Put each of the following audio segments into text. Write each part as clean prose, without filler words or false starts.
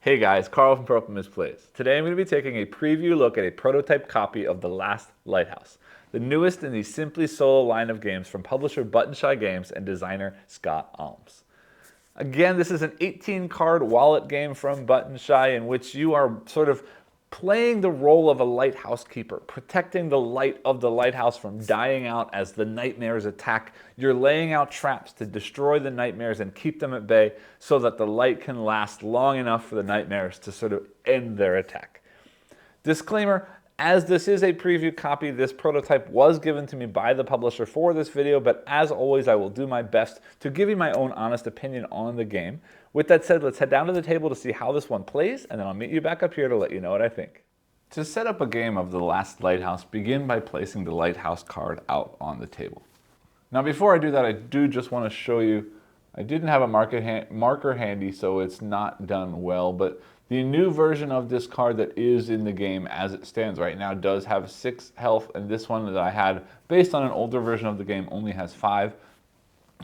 Hey guys, Carl from Purple Misplays. Today I'm going to be taking a preview look at a prototype copy of The Last Lighthouse, the newest in the Simply Solo line of games from publisher Button Shy Games and designer Scott Almes. Again, this is an 18-card wallet game from Button Shy in which you are sort of playing the role of a lighthouse keeper, protecting the light of the lighthouse from dying out as the nightmares attack. You're laying out traps to destroy the nightmares and keep them at bay so that the light can last long enough for the nightmares to sort of end their attack. Disclaimer, as this is a preview copy, this prototype was given to me by the publisher for this video, but as always, I will do my best to give you my own honest opinion on the game. With that said, let's head down to the table to see how this one plays, and then I'll meet you back up here to let you know what I think. To set up a game of The Last Lighthouse, begin by placing the Lighthouse card out on the table. Now before I do that, I do just want to show you, I didn't have a marker handy, so it's not done well, but the new version of this card that is in the game as it stands right now does have 6 health, and this one that I had based on an older version of the game only has 5.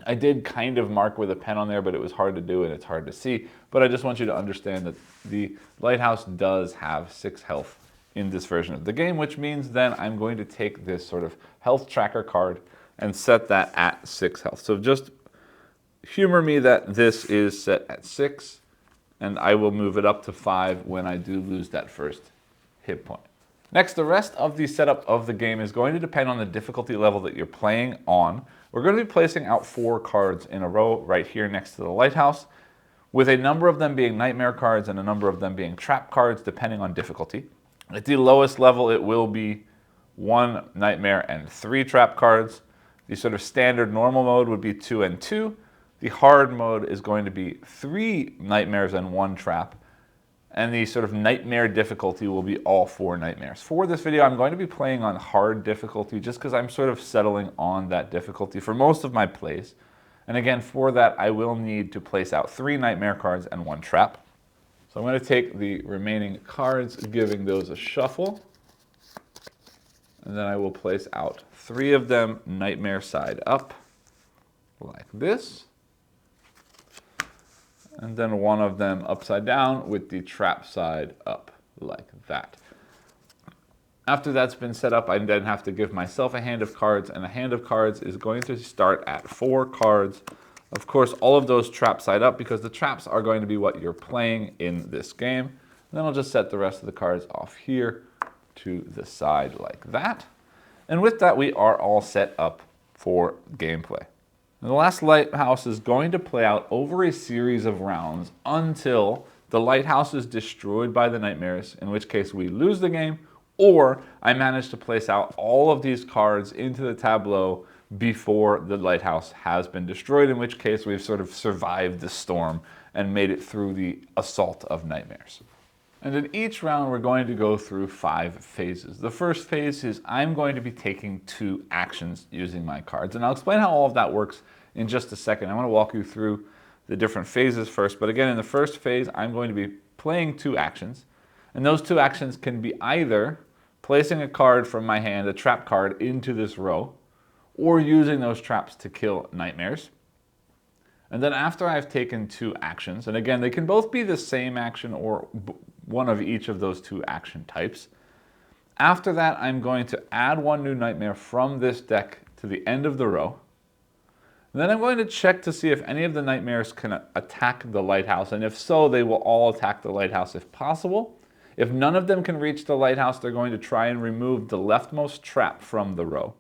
I did kind of mark with a pen on there, but it was hard to do and it's hard to see. But I just want you to understand that the Lighthouse does have 6 health in this version of the game, which means then I'm going to take this sort of health tracker card and set that at 6 health. So just humor me that this is set at 6, and I will move it up to 5 when I do lose that first hit point. Next, the rest of the setup of the game is going to depend on the difficulty level that you're playing on. We're going to be placing out 4 cards in a row right here next to the lighthouse, with a number of them being nightmare cards and a number of them being trap cards, depending on difficulty. At the lowest level, it will be 1 nightmare and 3 trap cards. The sort of standard normal mode would be 2 and 2. The hard mode is going to be 3 nightmares and 1 trap. And the sort of nightmare difficulty will be all 4 nightmares. For this video, I'm going to be playing on hard difficulty just because I'm sort of settling on that difficulty for most of my plays. And again, for that, I will need to place out 3 nightmare cards and 1 trap. So I'm going to take the remaining cards, giving those a shuffle. And then I will place out 3 of them nightmare side up, like this. And then 1 of them upside down with the trap side up, like that. After that's been set up, I then have to give myself a hand of cards, and a hand of cards is going to start at 4 cards. Of course, all of those trap side up, because the traps are going to be what you're playing in this game. And then I'll just set the rest of the cards off here to the side like that. And with that, we are all set up for gameplay. The Last Lighthouse is going to play out over a series of rounds until the lighthouse is destroyed by the nightmares, in which case we lose the game, or I manage to place out all of these cards into the tableau before the lighthouse has been destroyed, in which case we've sort of survived the storm and made it through the assault of nightmares. And in each round, we're going to go through 5 phases. The first phase is I'm going to be taking 2 actions using my cards. And I'll explain how all of that works in just a second. I want to walk you through the different phases first. But again, in the first phase, I'm going to be playing 2 actions. And those 2 actions can be either placing a card from my hand, a trap card, into this row, or using those traps to kill nightmares. And then after I've taken 2 actions, and again, they can both be the same action or one of each of those 2 action types. After that, I'm going to add 1 new nightmare from this deck to the end of the row. And then I'm going to check to see if any of the nightmares can attack the lighthouse, and if so, they will all attack the lighthouse if possible. If none of them can reach the lighthouse, they're going to try and remove the leftmost trap from the row.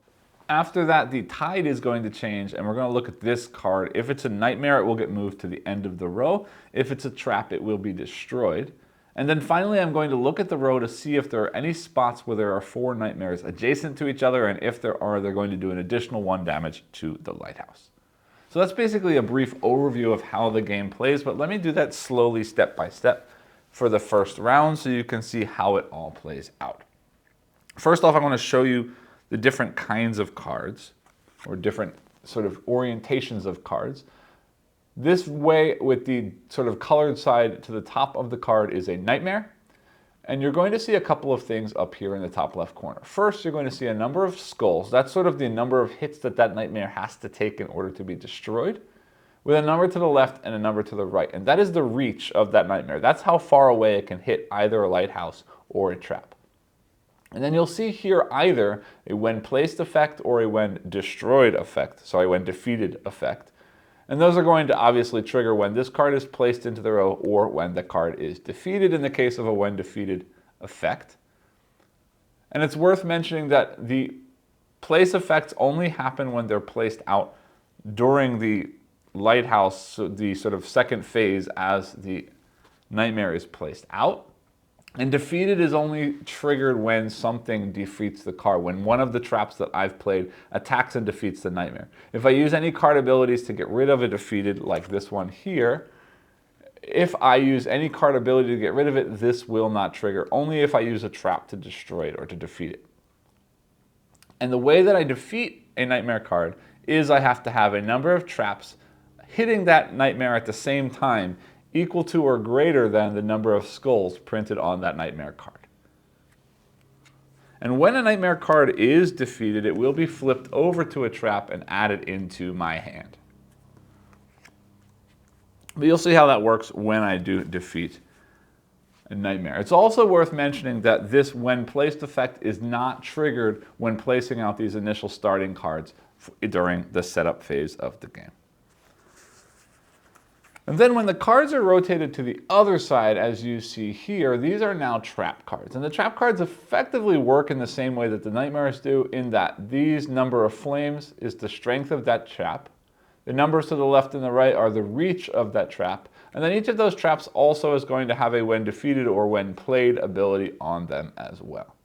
After that, the tide is going to change, and we're going to look at this card. If it's a nightmare, it will get moved to the end of the row. If it's a trap, it will be destroyed. And then finally, I'm going to look at the row to see if there are any spots where there are 4 nightmares adjacent to each other, and if there are, they're going to do an additional 1 damage to the lighthouse. So that's basically a brief overview of how the game plays, but let me do that slowly, step by step, for the first round so you can see how it all plays out. First off, I want to show you the different kinds of cards, or different sort of orientations of cards. This way, with the sort of colored side to the top of the card, is a nightmare. And you're going to see a couple of things up here in the top left corner. First, you're going to see a number of skulls. That's sort of the number of hits that that nightmare has to take in order to be destroyed. with a number to the left and a number to the right. And that is the reach of that nightmare. That's how far away it can hit either a lighthouse or a trap. And then you'll see here either a when placed effect or a when destroyed effect. Sorry, when defeated effect. And those are going to obviously trigger when this card is placed into the row or when the card is defeated in the case of a when defeated effect. And it's worth mentioning that the place effects only happen when they're placed out during the lighthouse, the sort of second phase as the nightmare is placed out. And defeated is only triggered when something defeats the card, when one of the traps that I've played attacks and defeats the nightmare. If I use any card abilities to get rid of a defeated, like this one here, if I use any card ability to get rid of it, this will not trigger, only if I use a trap to destroy it or to defeat it. And the way that I defeat a nightmare card is I have to have a number of traps hitting that nightmare at the same time equal to or greater than the number of skulls printed on that nightmare card. And when a nightmare card is defeated, it will be flipped over to a trap and added into my hand. But you'll see how that works when I do defeat a nightmare. It's also worth mentioning that this when placed effect is not triggered when placing out these initial starting cards during the setup phase of the game. And then when the cards are rotated to the other side, as you see here, these are now trap cards. And the trap cards effectively work in the same way that the nightmares do, in that these number of flames is the strength of that trap. The numbers to the left and the right are the reach of that trap. And then each of those traps also is going to have a when defeated or when played ability on them as well.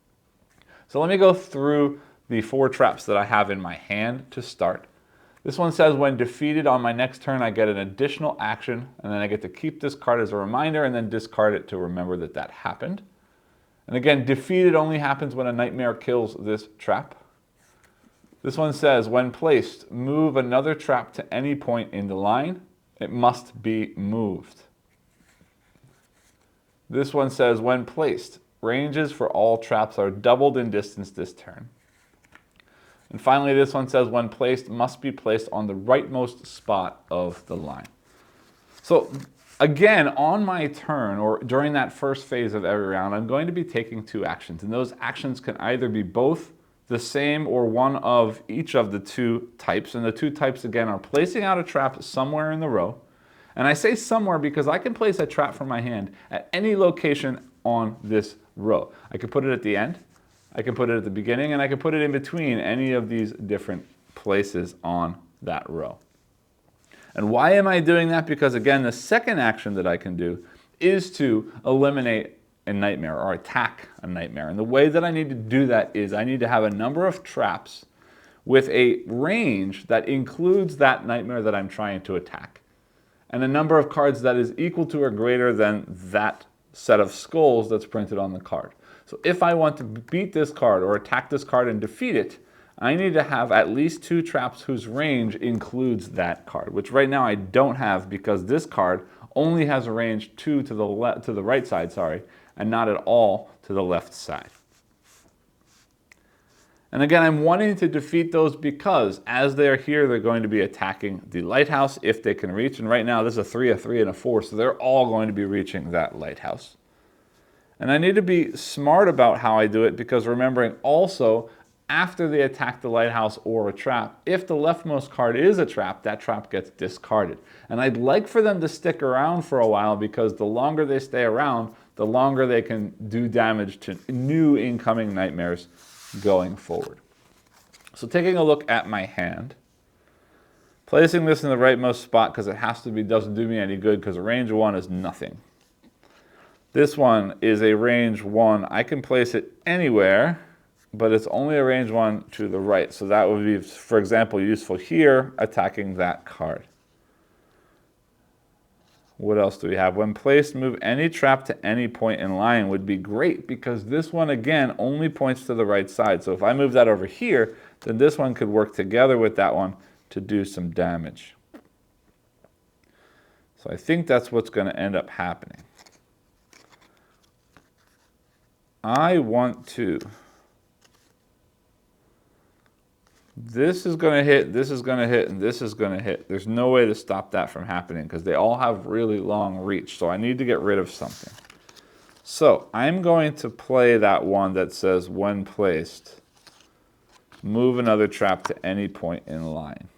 So let me go through the 4 traps that I have in my hand to start. This one says when defeated on my next turn, I get an additional action, and then I get to keep this card as a reminder and then discard it to remember that that happened. And again, defeated only happens when a nightmare kills this trap. This one says when placed, move another trap to any point in the line. It must be moved. This one says when placed, ranges for all traps are doubled in distance this turn. And finally, this one says when placed, must be placed on the rightmost spot of the line. So again, on my turn or during that first phase of every round, I'm going to be taking 2 actions. And those actions can either be both the same or one of each of the 2 types. And the 2 types, again, are placing out a trap somewhere in the row. And I say somewhere because I can place a trap from my hand at any location on this row. I could put it at the end. I can put it at the beginning, and I can put it in between any of these different places on that row. And why am I doing that? Because again, the second action that I can do is to eliminate a nightmare or attack a nightmare. And the way that I need to do that is I need to have a number of traps with a range that includes that nightmare that I'm trying to attack, and a number of cards that is equal to or greater than that set of skulls that's printed on the card. So if I want to beat this card or attack this card and defeat it, I need to have at least 2 traps whose range includes that card, which right now I don't have because this card only has a range 2 to the right side, and not at all to the left side. And again, I'm wanting to defeat those because as they're here, they're going to be attacking the lighthouse if they can reach. And right now, this is a 3, a 3, and a 4, so they're all going to be reaching that lighthouse. And I need to be smart about how I do it because remembering also, after they attack the lighthouse or a trap, if the leftmost card is a trap, that trap gets discarded. And I'd like for them to stick around for a while because the longer they stay around, the longer they can do damage to new incoming nightmares going forward. So taking a look at my hand, placing this in the rightmost spot because it has to be, doesn't do me any good because a range 1 is nothing. This one is a range 1. I can place it anywhere, but it's only a range 1 to the right. So that would be, for example, useful here, attacking that card. What else do we have? When placed, move any trap to any point in line would be great because this one, again, only points to the right side. So if I move that over here, then this one could work together with that one to do some damage. So I think that's what's going to end up happening. I want to This is going to hit, this is going to hit, and this is going to hit. There's no way to stop that from happening because they all have really long reach. So I need to get rid of something. So I'm going to play that one that says when placed, move another trap to any point in line.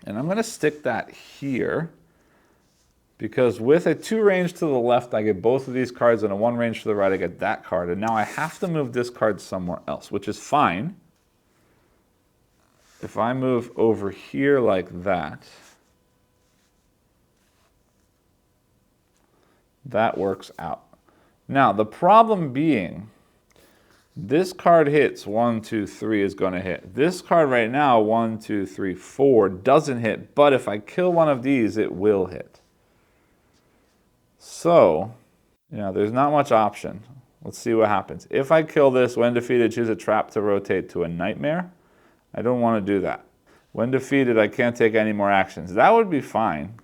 And I'm going to stick that here because with a 2 range to the left, I get both of these cards, and a 1 range to the right, I get that card. And now I have to move this card somewhere else, which is fine. If I move over here like that, that works out. Now, the problem being, this card hits 1, 2, 3 is going to hit. This card right now, 1, 2, 3, 4, doesn't hit, but if I kill one of these, it will hit. So, there's not much option. Let's see what happens. If I kill this, when defeated, choose a trap to rotate to a nightmare. I don't want to do that. When defeated, I can't take any more actions. That would be fine,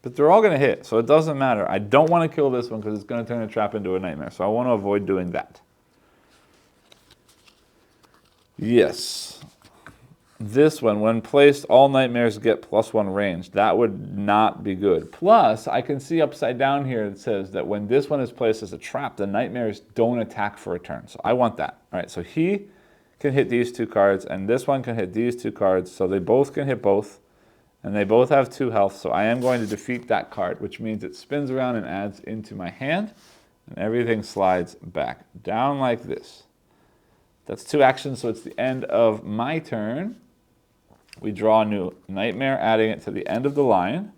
but they're all going to hit, so it doesn't matter. I don't want to kill this one because it's going to turn a trap into a nightmare, so I want to avoid doing that. Yes. This one, when placed, all nightmares get +1 range. That would not be good. Plus, I can see upside down here it says that when this one is placed as a trap, the nightmares don't attack for a turn. So I want that. All right, so he can hit these 2 cards, and this one can hit these 2 cards, so they both can hit both, and they both have 2 health, so I am going to defeat that card, which means it spins around and adds into my hand, and everything slides back down like this. That's 2 actions, so it's the end of my turn. We draw a new nightmare, adding it to the end of the line,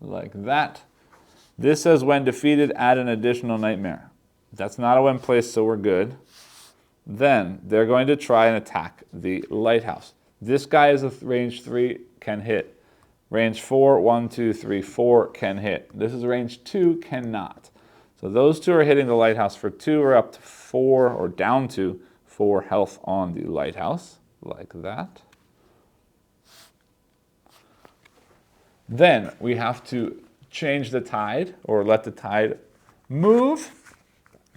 like that. This says when defeated, add an additional nightmare. That's not a when placed, so we're good. Then they're going to try and attack the lighthouse. This guy is a range 3, can hit. Range 4, 1, 2, 3, 4 can hit. This is range 2, cannot. So those 2 are hitting the lighthouse for 2 or up to 4 or down to 4 health on the lighthouse, like that. Then we have to change the tide or let the tide move.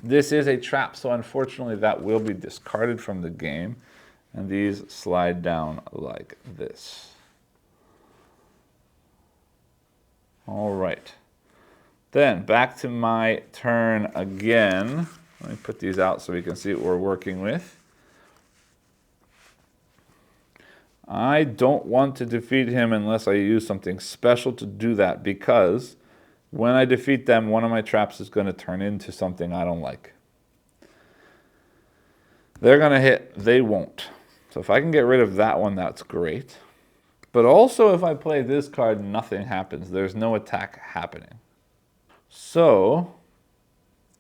This is a trap, so unfortunately that will be discarded from the game. And these slide down like this. All right. Then back to my turn again. Let me put these out so we can see what we're working with. I don't want to defeat him unless I use something special to do that, because when I defeat them, one of my traps is going to turn into something I don't like. They're going to hit, they won't. So if I can get rid of that one, that's great. But also if I play this card, nothing happens. There's no attack happening. So,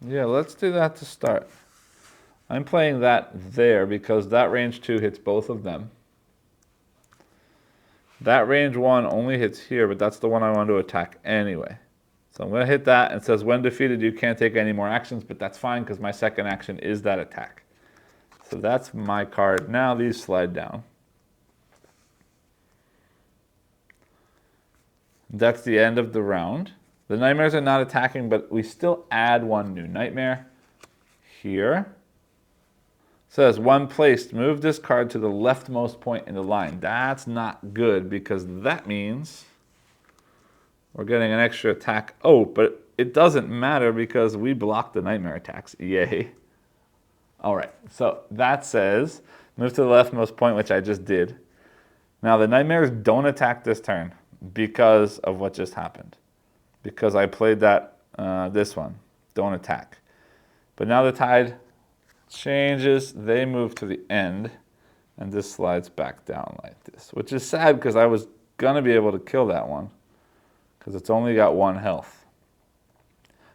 yeah, let's do that to start. I'm playing that there because that range 2 hits both of them. That range 1 only hits here, but that's the one I want to attack anyway. So I'm going to hit that, and it says when defeated you can't take any more actions, but that's fine because my second action is that attack. So that's my card. Now these slide down. That's the end of the round. The nightmares are not attacking, but we still add 1 new nightmare here. It says when placed, move this card to the leftmost point in the line. That's not good because that means we're getting an extra attack. Oh, but it doesn't matter because we blocked the nightmare attacks. Yay. All right, so that says move to the leftmost point, which I just did. Now the nightmares don't attack this turn because of what just happened. Because I played that, this one, don't attack. But now the tide changes, they move to the end, and this slides back down like this, which is sad because I was going to be able to kill that one because it's only got 1 health.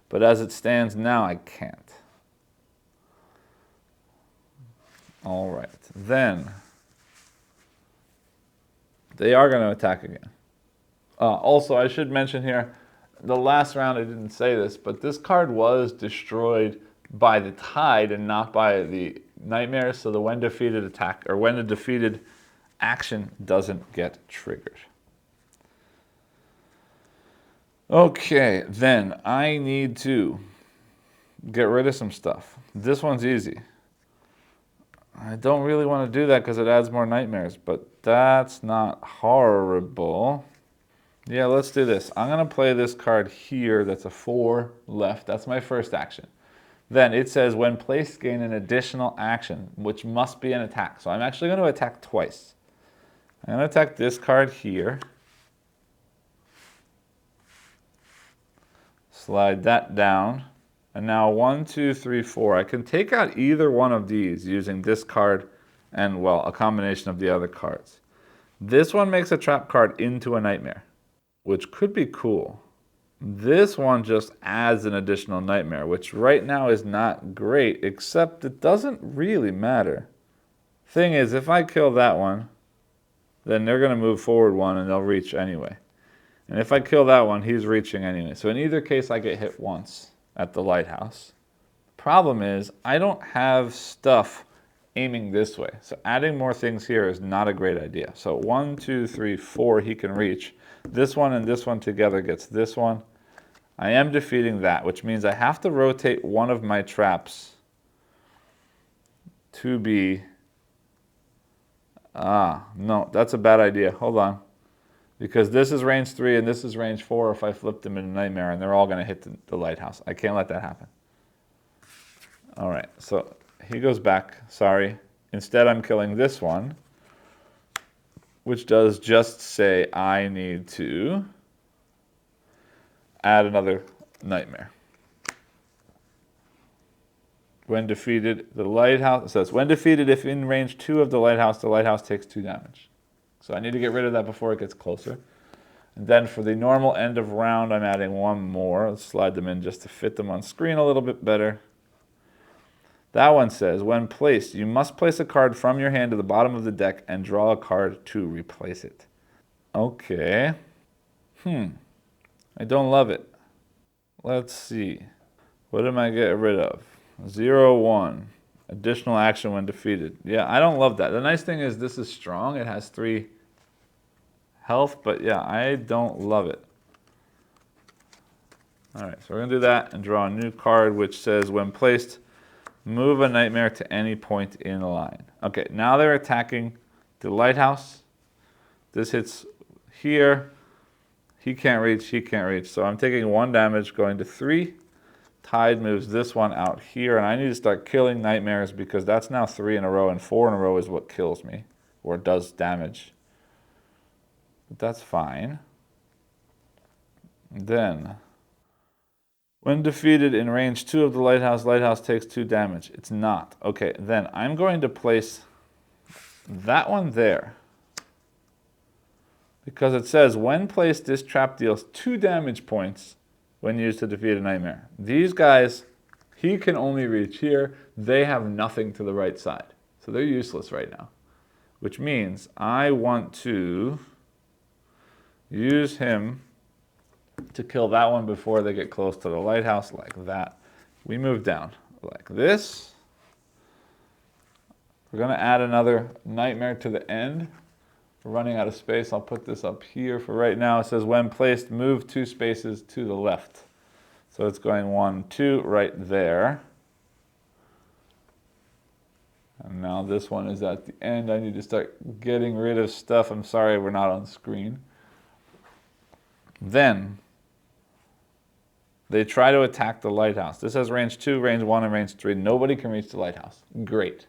But as it stands now, I can't. All right, then they are going to attack again. Also, I should mention here, the last round I didn't say this, but this card was destroyed by the tide and not by the nightmare, so the when defeated attack, or when the defeated action doesn't get triggered. Okay, then I need to get rid of some stuff. This one's easy. I don't really want to do that because it adds more nightmares, but that's not horrible. Yeah, let's do this. I'm going to play this card here. That's a 4 left. That's my first action. Then it says when placed, gain an additional action, which must be an attack. So I'm actually going to attack twice. I'm going to attack this card here. Slide that down. And now 1, 2, 3, 4. I can take out either one of these using this card and, well, a combination of the other cards. This one makes a trap card into a nightmare, which could be cool. This one just adds an additional nightmare, which right now is not great, except it doesn't really matter. Thing is, if I kill that one, then they're going to move forward one and they'll reach anyway. And if I kill that one, he's reaching anyway. So in either case, I get hit once at the lighthouse. Problem is, I don't have stuff aiming this way. So adding more things here is not a great idea. So 1, 2, 3, 4, he can reach. This one and this one together gets this one. I am defeating that, which means I have to rotate one of my traps to be... no, that's a bad idea. Hold on. Because this is range 3 and this is range 4 if I flip them in a nightmare, and they're all going to hit the lighthouse. I can't let that happen. All right, so he goes back. Sorry. Instead, I'm killing this one, which does just say I need to add another nightmare. When defeated, the lighthouse, it says, when defeated, if in range 2 of the lighthouse takes 2 damage. So I need to get rid of that before it gets closer. And then for the normal end of round, I'm adding one more. Let's slide them in just to fit them on screen a little bit better. That one says, when placed, you must place a card from your hand to the bottom of the deck and draw a card to replace it. Okay. I don't love it. Let's see. What am I getting rid of? 0, 1. Additional action when defeated. Yeah, I don't love that. The nice thing is this is strong. It has 3 health, but yeah, I don't love it. All right, so we're going to do that and draw a new card which says, when placed, move a nightmare to any point in the line. Okay, now they're attacking the lighthouse. This hits here. He can't reach, he can't reach. So I'm taking 1 damage, going to 3. Tide moves this one out here, and I need to start killing nightmares because that's now 3 in a row, and 4 in a row is what kills me, or does damage. But that's fine. Then, when defeated in range 2 of the lighthouse takes 2 damage. It's not. Okay, then I'm going to place that one there. Because it says, when placed, this trap deals 2 damage points when used to defeat a nightmare. These guys, he can only reach here. They have nothing to the right side. So they're useless right now. Which means I want to use him to kill that one before they get close to the lighthouse, like that. We move down like this. We're going to add another nightmare to the end. We're running out of space. I'll put this up here for right now. It says, when placed, move 2 spaces to the left. So it's going 1, 2 right there. And now this one is at the end. I need to start getting rid of stuff. I'm sorry we're not on screen. Then they try to attack the lighthouse. This has range 2, range 1, and range 3. Nobody can reach the lighthouse. Great.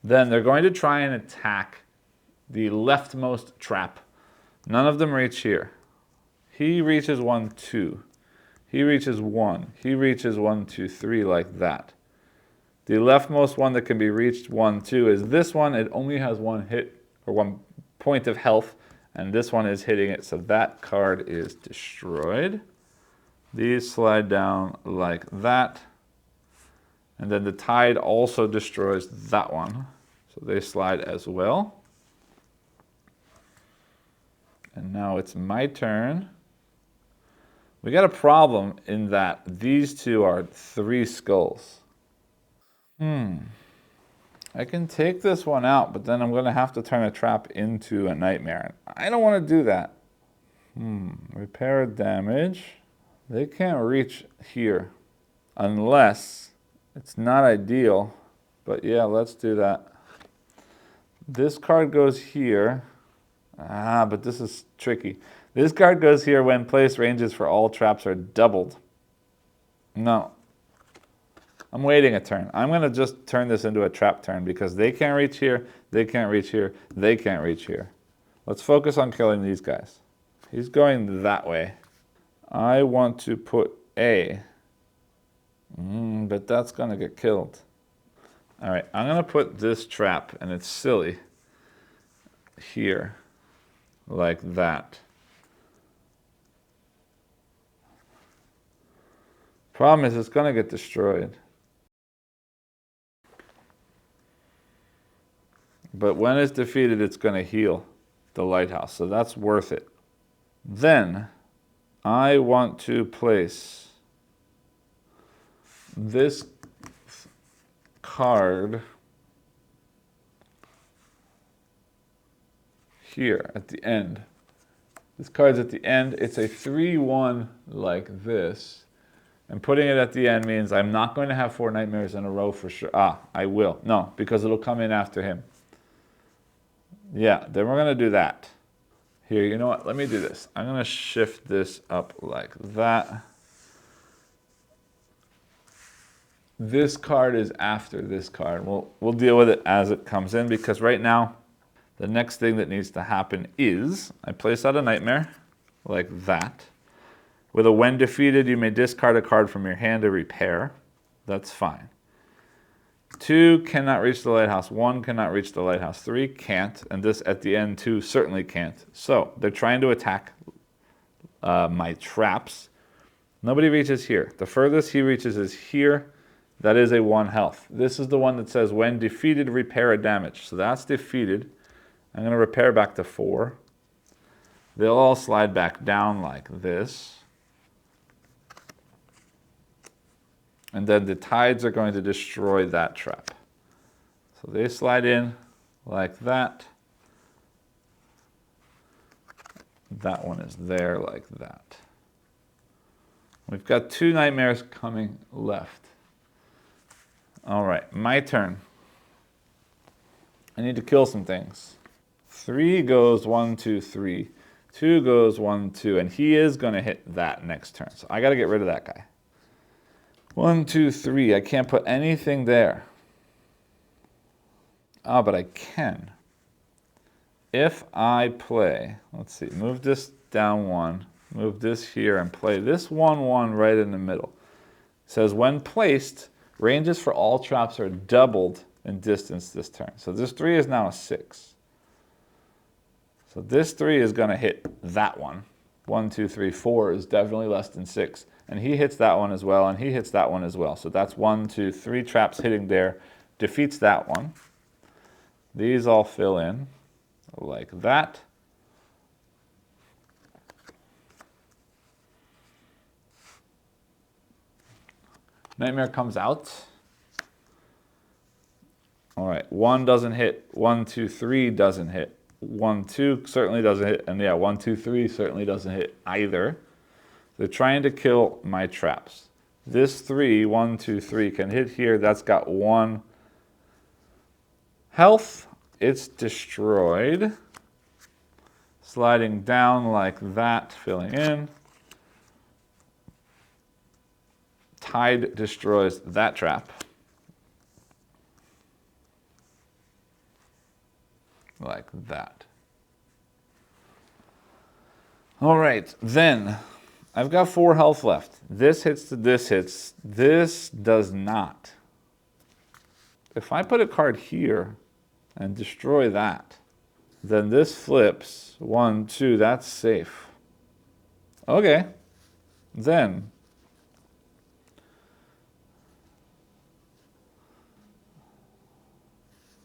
Then they're going to try and attack the leftmost trap. None of them reach here. He reaches 1, 2. He reaches 1. He reaches 1, 2, 3 like that. The leftmost one that can be reached 1, 2 is this one. It only has 1 hit or 1 point of health, and this one is hitting it, so that card is destroyed. These slide down like that. And then the tide also destroys that one. So they slide as well. And now it's my turn. We got a problem in that these two are 3 skulls. I can take this one out, but then I'm going to have to turn a trap into a nightmare. I don't want to do that. Repair damage. They can't reach here unless it's not ideal But yeah, let's do that. This card goes here. But this is tricky. This card goes here when placed. Ranges for all traps are doubled. No. I'm waiting a turn. I'm going to just turn this into a trap turn because they can't reach here, they can't reach here, they can't reach here. Let's focus on killing these guys. He's going that way. I want to put A. But that's going to get killed. All right, I'm going to put this trap, and it's silly, here, like that. Problem is, it's going to get destroyed. But when it's defeated, it's going to heal the lighthouse, so that's worth it. Then, I want to place this card here at the end. This card's at the end. It's a 3-1 like this. And putting it at the end means I'm not going to have 4 nightmares in a row for sure. I will. No, because it'll come in after him. Yeah, then we're going to do that. Here, you know what? Let me do this. I'm going to shift this up like that. This card is after this card. We'll deal with it as it comes in because right now, the next thing that needs to happen is I place out a nightmare like that. With a when defeated, you may discard a card from your hand to repair. That's fine. 2 cannot reach the lighthouse. 1 cannot reach the lighthouse. 3 can't. And this at the end, 2 certainly can't. So they're trying to attack my traps. Nobody reaches here. The furthest he reaches is here. That is a 1 health. This is the one that says when defeated, repair a damage. So that's defeated. I'm going to repair back to 4. They'll all slide back down like this. And then the tides are going to destroy that trap. So they slide in like that. That one is there like that. We've got 2 nightmares coming left. All right, my turn. I need to kill some things. 3 goes 1, 2, 3. 2 goes 1, 2, and he is going to hit that next turn. So I got to get rid of that guy. 1, 2, 3. I can't put anything there. But I can. If I play, let's see, move this down 1, move this here, and play this 1, 1 right in the middle. It says when placed, ranges for all traps are doubled in distance this turn. So this 3 is now a 6. So this 3 is going to hit that one. 1, 2, 3, 4 is definitely less than 6. And he hits that one as well, and he hits that one as well. So that's 1, 2, 3 traps hitting there. Defeats that one. These all fill in like that. Nightmare comes out. All right, 1 doesn't hit. 1, 2, 3 doesn't hit. 1, 2 certainly doesn't hit. And yeah, 1, 2, 3 certainly doesn't hit either. They're trying to kill my traps. This 3, 1, 2, 3 can hit here. That's got 1 health. It's destroyed. Sliding down like that, filling in. Tide destroys that trap. Like that. All right, then I've got 4 health left. This hits to this hits. This does not. If I put a card here and destroy that, then this flips. 1, 2, that's safe. Okay, then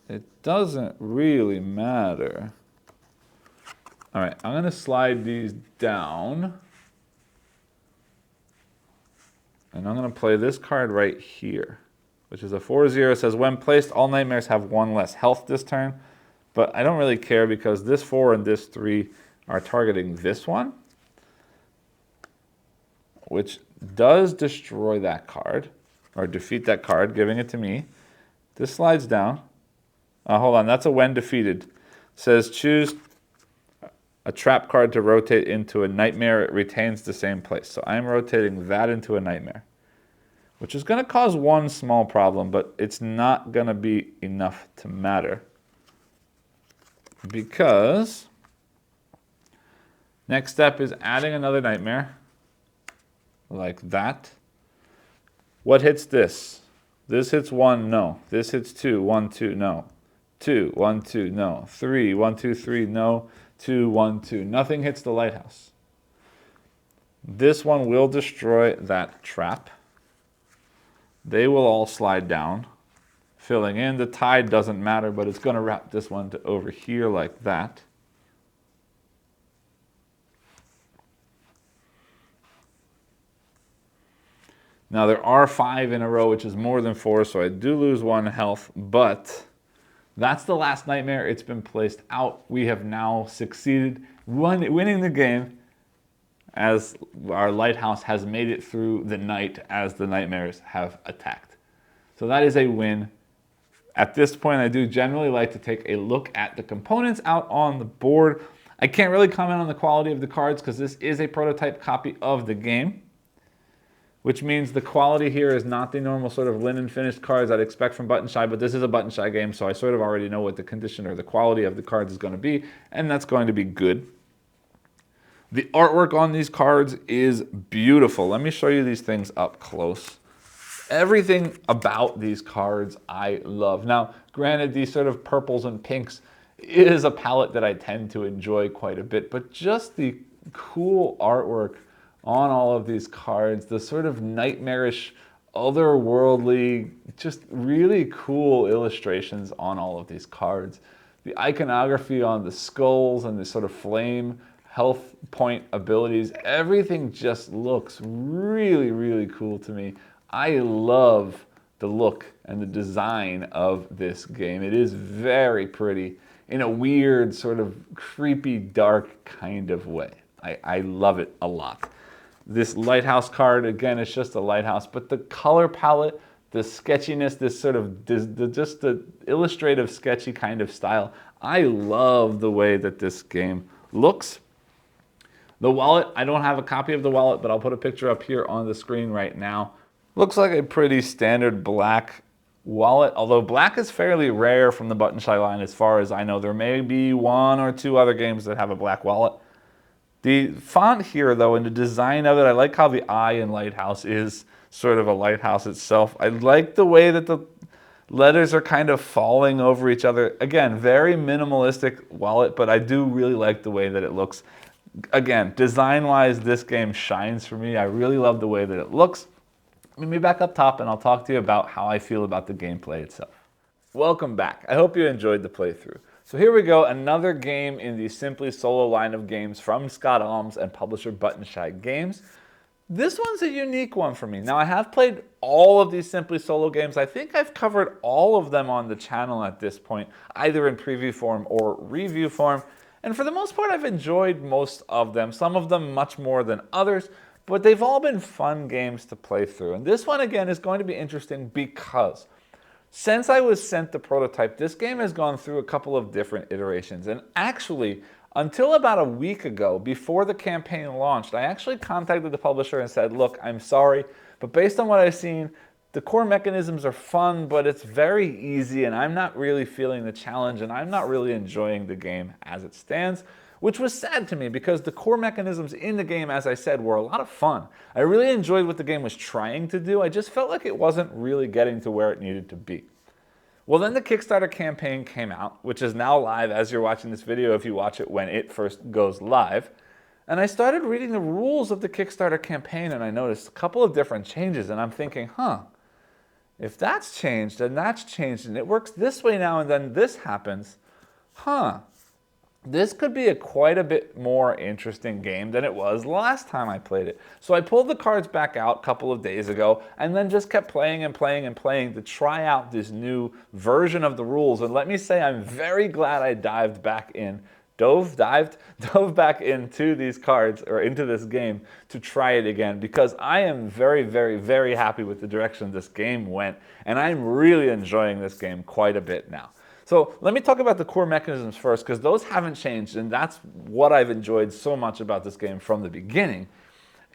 it doesn't really matter. All right, I'm going to slide these down. And I'm going to play this card right here, which is a 4-0. It says, when placed, all nightmares have 1 less health this turn. But I don't really care because this 4 and this 3 are targeting this one, which does destroy that card, or defeat that card, giving it to me. This slides down. Hold on, that's a when defeated. It says choose a trap card to rotate into a nightmare. It retains the same place. So I'm rotating that into a nightmare, which is going to cause one small problem, but it's not going to be enough to matter. Because next step is adding another nightmare, like that. What hits this? This hits 1, no. This hits 2, 1, 2, no. 2, 1, 2, no. 3, 1, 2, 3, no. 2, 1, 2. Nothing hits the lighthouse. This one will destroy that trap. They will all slide down, filling in. The tide doesn't matter, but it's going to wrap this one to over here like that. Now there are 5 in a row, which is more than 4, so I do lose 1 health, but that's the last nightmare. It's been placed out. We have now succeeded winning the game as our lighthouse has made it through the night as the nightmares have attacked. So that is a win. At this point, I do generally like to take a look at the components out on the board. I can't really comment on the quality of the cards because this is a prototype copy of the game, which means the quality here is not the normal sort of linen finished cards I'd expect from Button Shy, but this is a Button Shy game, so I sort of already know what the condition or the quality of the cards is going to be, and that's going to be good. The artwork on these cards is beautiful. Let me show you these things up close. Everything about these cards I love. Now, granted, these sort of purples and pinks is a palette that I tend to enjoy quite a bit, but just the cool artwork on all of these cards, the sort of nightmarish, otherworldly, just really cool illustrations on all of these cards. The iconography on the skulls and the sort of flame health point abilities, everything just looks really, really cool to me. I love the look and the design of this game. It is very pretty in a weird, sort of creepy, dark kind of way. I love it a lot. This lighthouse card, again, it's just a lighthouse, but the color palette, the sketchiness, this sort of just the illustrative, sketchy kind of style. I love the way that this game looks. The wallet, I don't have a copy of the wallet, but I'll put a picture up here on the screen right now. Looks like a pretty standard black wallet, although black is fairly rare from the Button Shy line as far as I know. There may be 1 or 2 other games that have a black wallet. The font here, though, and the design of it, I like how the eye in Lighthouse is sort of a lighthouse itself. I like the way that the letters are kind of falling over each other. Again, very minimalistic wallet, but I do really like the way that it looks. Again, design-wise, this game shines for me. I really love the way that it looks. Let me back up top and I'll talk to you about how I feel about the gameplay itself. Welcome back. I hope you enjoyed the playthrough. So here we go, another game in the Simply Solo line of games from Scott Almes and publisher Button Shy Games. This one's a unique one for me. Now, I have played all of these Simply Solo games. I think I've covered all of them on the channel at this point, either in preview form or review form. And for the most part, I've enjoyed most of them, some of them much more than others, but they've all been fun games to play through. And this one, again, is going to be interesting because since I was sent the prototype, this game has gone through a couple of different iterations. And actually, until about a week ago, before the campaign launched, I actually contacted the publisher and said, look, I'm sorry, but based on what I've seen, the core mechanisms are fun, but it's very easy, and I'm not really feeling the challenge, and I'm not really enjoying the game as it stands, which was sad to me because the core mechanisms in the game, as I said, were a lot of fun. I really enjoyed what the game was trying to do. I just felt like it wasn't really getting to where it needed to be. Well, then the Kickstarter campaign came out, which is now live as you're watching this video if you watch it when it first goes live. And I started reading the rules of the Kickstarter campaign, and I noticed a couple of different changes, and I'm thinking, if that's changed, and that's changed, and it works this way now, and then this happens, this could be quite a bit more interesting game than it was last time I played it. So I pulled the cards back out a couple of days ago, and then just kept playing and playing and playing to try out this new version of the rules. And let me say, I'm very glad I dived back in dove back into these cards or into this game to try it again, because I am very, very, very happy with the direction this game went, and I'm really enjoying this game quite a bit now. So let me talk about the core mechanisms first, because those haven't changed, and that's what I've enjoyed so much about this game from the beginning,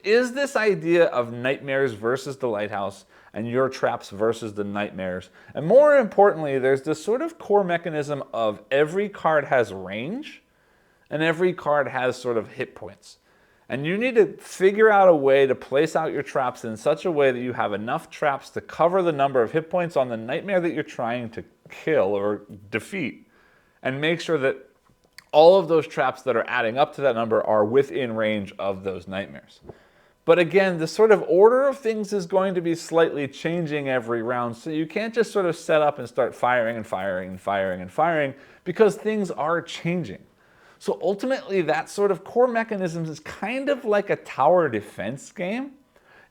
is this idea of nightmares versus the lighthouse and your traps versus the nightmares. And more importantly, there's this sort of core mechanism of every card has range and every card has sort of hit points. And you need to figure out a way to place out your traps in such a way that you have enough traps to cover the number of hit points on the nightmare that you're trying to kill or defeat, and make sure that all of those traps that are adding up to that number are within range of those nightmares. But again, the sort of order of things is going to be slightly changing every round, so you can't just sort of set up and start firing and firing and firing and firing, because things are changing. So ultimately, that sort of core mechanisms is kind of like a tower defense game,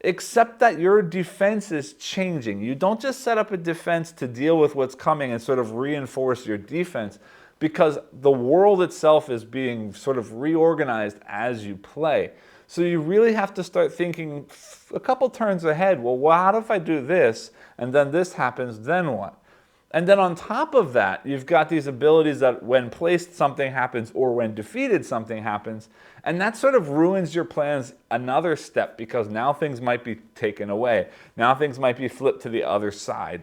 except that your defense is changing. You don't just set up a defense to deal with what's coming and sort of reinforce your defense, because the world itself is being sort of reorganized as you play. So you really have to start thinking a couple turns ahead. Well, what if I do this, and then this happens, then what? And then on top of that, you've got these abilities that when placed something happens, or when defeated something happens, and that sort of ruins your plans another step, because now things might be taken away. Now things might be flipped to the other side.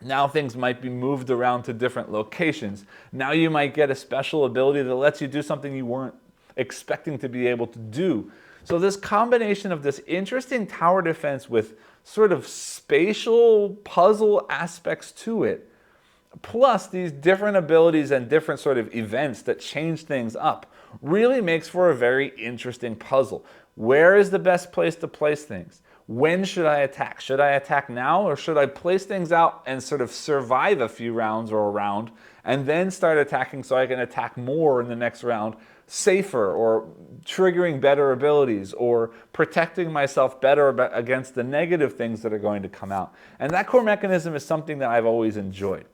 Now things might be moved around to different locations. Now you might get a special ability that lets you do something you weren't expecting to be able to do. So this combination of this interesting tower defense with sort of spatial puzzle aspects to it, plus these different abilities and different sort of events that change things up, really makes for a very interesting puzzle. Where is the best place to place things? When should I attack? Should I attack now, or should I place things out and sort of survive a few rounds or a round and then start attacking so I can attack more in the next round, safer, or triggering better abilities, or protecting myself better against the negative things that are going to come out? And that core mechanism is something that I've always enjoyed.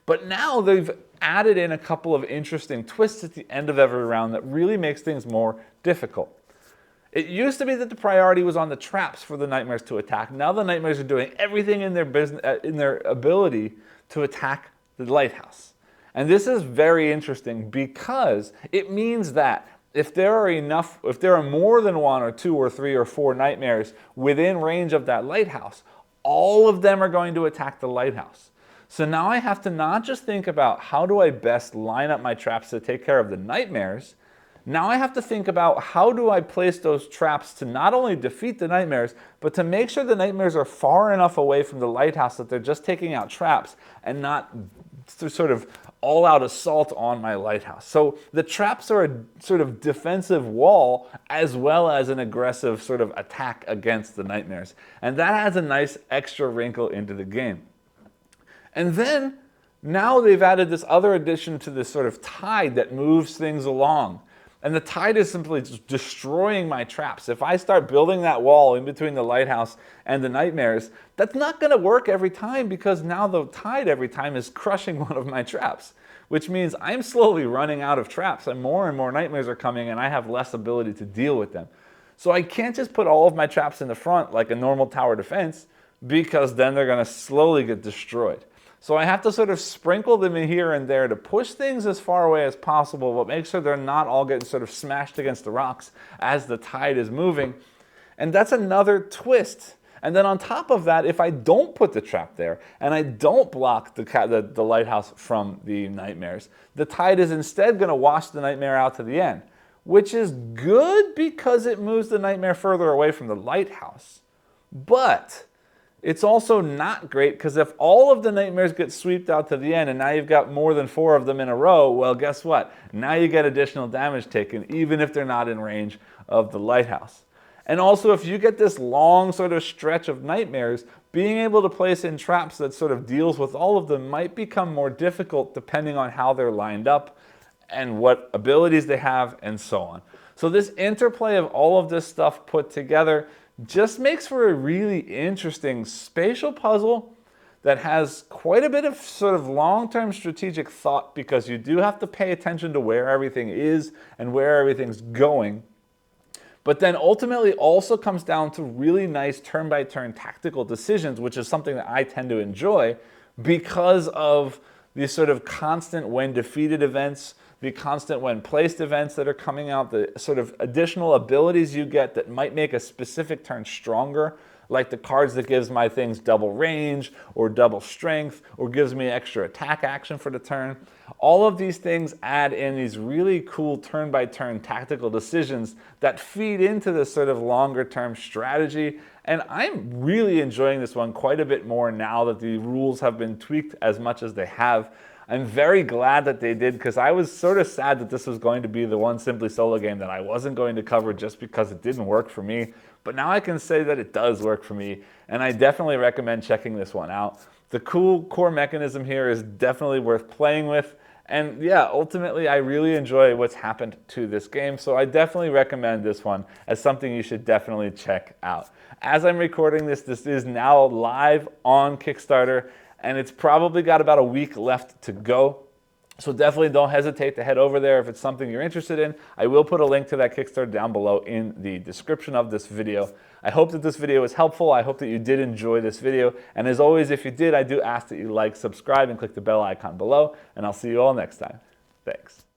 But now they've added in a couple of interesting twists at the end of every round that really makes things more difficult. It used to be that the priority was on the traps for the nightmares to attack. Now the nightmares are doing everything in their ability to attack the lighthouse. And this is very interesting, because it means that if there are more than one or two or three or four nightmares within range of that lighthouse, all of them are going to attack the lighthouse. So now I have to not just think about how do I best line up my traps to take care of the nightmares. Now I have to think about how do I place those traps to not only defeat the nightmares, but to make sure the nightmares are far enough away from the lighthouse that they're just taking out traps and not sort of all-out assault on my lighthouse. So the traps are a sort of defensive wall as well as an aggressive sort of attack against the nightmares. And that adds a nice extra wrinkle into the game. And then now they've added this other addition to this sort of tide that moves things along. And the tide is simply just destroying my traps. If I start building that wall in between the lighthouse and the nightmares, that's not going to work every time, because now the tide every time is crushing one of my traps, which means I'm slowly running out of traps and more nightmares are coming, and I have less ability to deal with them. So I can't just put all of my traps in the front like a normal tower defense, because then they're going to slowly get destroyed. So I have to sort of sprinkle them in here and there to push things as far away as possible, but make sure they're not all getting sort of smashed against the rocks as the tide is moving. And that's another twist. And then on top of that, if I don't put the trap there and I don't block the lighthouse from the nightmares, the tide is instead going to wash the nightmare out to the end, which is good because it moves the nightmare further away from the lighthouse. But it's also not great, because if all of the nightmares get swept out to the end and now you've got more than 4 of them in a row, well, guess what? Now you get additional damage taken, even if they're not in range of the lighthouse. And also, if you get this long sort of stretch of nightmares, being able to place in traps that sort of deals with all of them might become more difficult depending on how they're lined up and what abilities they have and so on. So this interplay of all of this stuff put together just makes for a really interesting spatial puzzle that has quite a bit of sort of long-term strategic thought, because you do have to pay attention to where everything is and where everything's going. But then ultimately also comes down to really nice turn-by-turn tactical decisions, which is something that I tend to enjoy because of these sort of constant when defeated events, the constant when placed events that are coming out, the sort of additional abilities you get that might make a specific turn stronger, like the cards that gives my things double range or double strength or gives me extra attack action for the turn. All of these things add in these really cool turn-by-turn tactical decisions that feed into this sort of longer-term strategy. And I'm really enjoying this one quite a bit more now that the rules have been tweaked as much as they have. I'm very glad that they did, because I was sort of sad that this was going to be the one Simply Solo game that I wasn't going to cover just because it didn't work for me. But now I can say that it does work for me, and I definitely recommend checking this one out. The cool core mechanism here is definitely worth playing with. And yeah, ultimately, I really enjoy what's happened to this game, so I definitely recommend this one as something you should definitely check out. As I'm recording this, this is now live on Kickstarter, and it's probably got about a week left to go. So definitely don't hesitate to head over there if it's something you're interested in. I will put a link to that Kickstarter down below in the description of this video. I hope that this video was helpful. I hope that you did enjoy this video. And as always, if you did, I do ask that you like, subscribe, and click the bell icon below. And I'll see you all next time. Thanks.